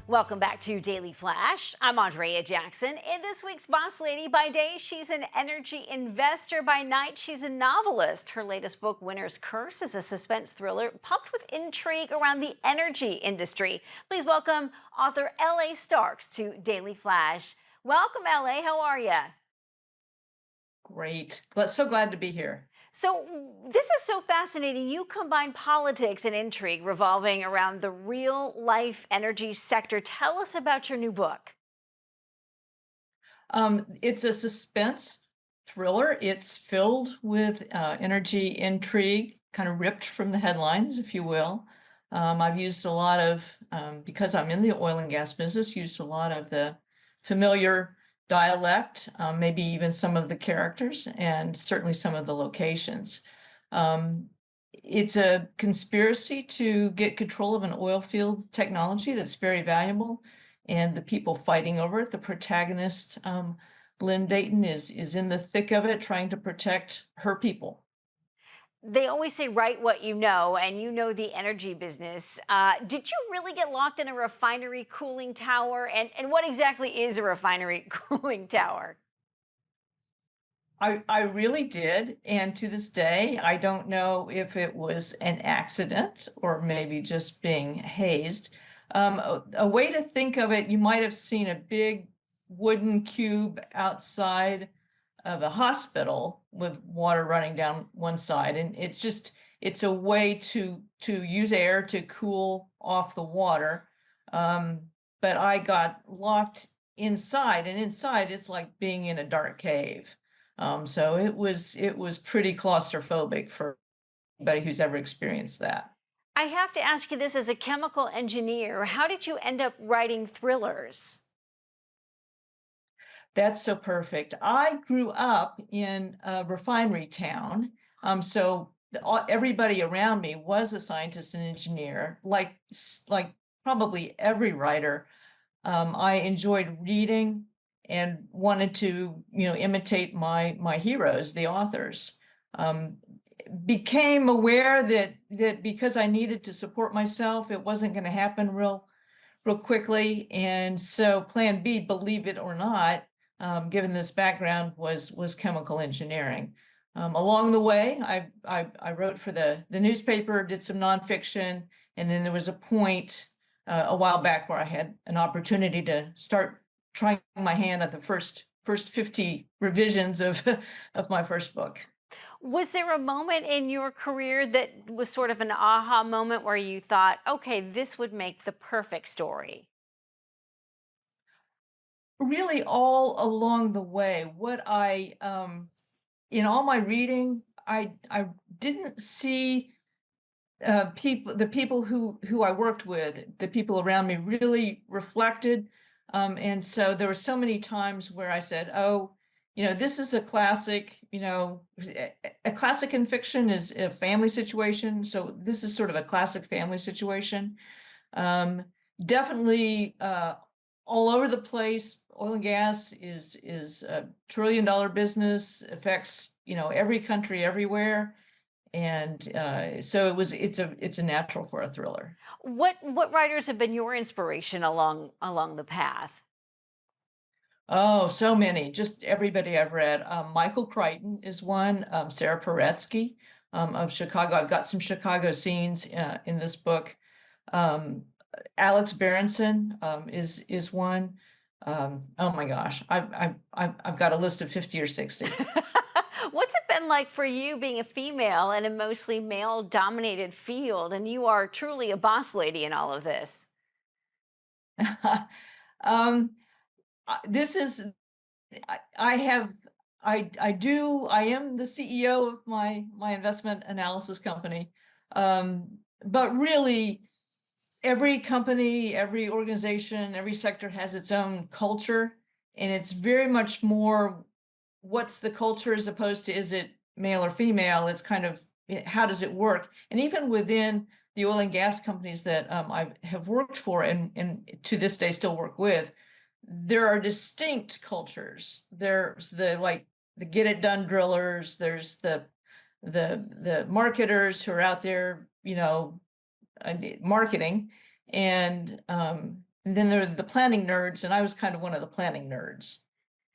Welcome back to Daily Flash. I'm Andrea Jackson. In this week's Boss Lady, by day, she's an energy investor. By night, she's a novelist. Her latest book, Winner's Curse, is a suspense thriller pumped with intrigue around the energy industry. Please welcome author L.A. Starks to Daily Flash. Welcome, L.A. How are you? Great. Well, so glad to be here. So, this is so fascinating. You combine politics and intrigue revolving around the real life energy sector. Tell us about your new book. It's a suspense thriller. It's filled with energy intrigue, kind of ripped from the headlines, if you will. I've used a lot of, because I'm in the oil and gas business, used a lot of the familiar dialect, maybe even some of the characters, and certainly some of the locations. Um, it's a conspiracy to get control of an oil field technology that's very valuable, and the people fighting over it. The protagonist, Lynn Dayton, is in the thick of it, trying to protect her people. They always say write what you know, and you know the energy business. Did you really get locked in a refinery cooling tower? And what exactly is a refinery cooling tower? I really did, and to this day, I don't know if it was an accident or maybe just being hazed. A way to think of it, you might have seen a big wooden cube outside of a hospital with water running down one side, and it's a way to use air to cool off the water. Um, but I got locked inside, and inside it's like being in a dark cave. So it was pretty claustrophobic for anybody who's ever experienced that. I have to ask you this as a chemical engineer. How did you end up writing thrillers? That's so perfect. I grew up in a refinery town, so everybody around me was a scientist and engineer, like probably every writer. I enjoyed reading and wanted to, imitate my heroes, the authors. Um, Became aware that because I needed to support myself, it wasn't going to happen real quickly. And so Plan B, believe it or not, given this background, was chemical engineering. Along the way, I wrote for the newspaper, did some nonfiction, and then there was a point a while back where I had an opportunity to start trying my hand at the first 50 revisions of of my first book. Was there a moment in your career that was sort of an aha moment where you thought, okay, this would make the perfect story? Really, all along the way, what in all my reading, I didn't see the people who I worked with, the people around me really reflected. And so there were so many times where I said, oh, this is a classic, a classic in fiction is a family situation. So this is sort of a classic family situation. Um, Definitely all over the place. Oil and gas is a $1 trillion business, affects, every country everywhere. And so it's a natural for a thriller. What writers have been your inspiration along the path? Oh, so many, just everybody I've read. Michael Crichton is one, Sarah Paretsky of Chicago. I've got some Chicago scenes in this book. Um, Alex Berenson is one. Oh my gosh, I've got a list of 50 or 60. What's it been like for you being a female in a mostly male dominated field? And you are truly a boss lady in all of this. um, this is I have I am the CEO of my investment analysis company. But really every company, every organization, every sector has its own culture, and it's very much more what's the culture as opposed to is it male or female. It's kind of how does it work? And even within the oil and gas companies that I have worked for and to this day still work with, there are distinct cultures. There's the get it done drillers. There's the marketers who are out there, marketing, and And then there are the planning nerds, and I was kind of one of the planning nerds.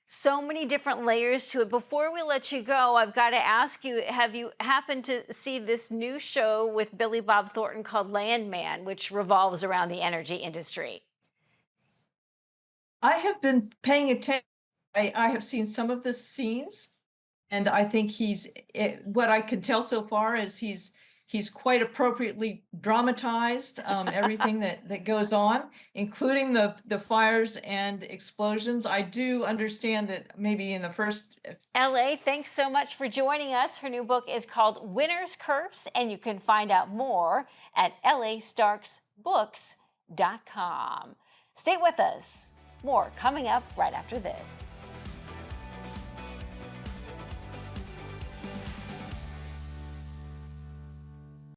So many different layers to it. Before we let you go, I've got to ask you, have you happened to see this new show with Billy Bob Thornton called Landman, which revolves around the energy industry? I have been paying attention. I have seen some of the scenes, and I think what I can tell so far is he's quite appropriately dramatized everything that goes on, including the fires and explosions. I do understand that maybe in the first LA, thanks so much for joining us. Her new book is called Winner's Curse, and you can find out more at lastarksbooks.com. Stay with us. More coming up right after this.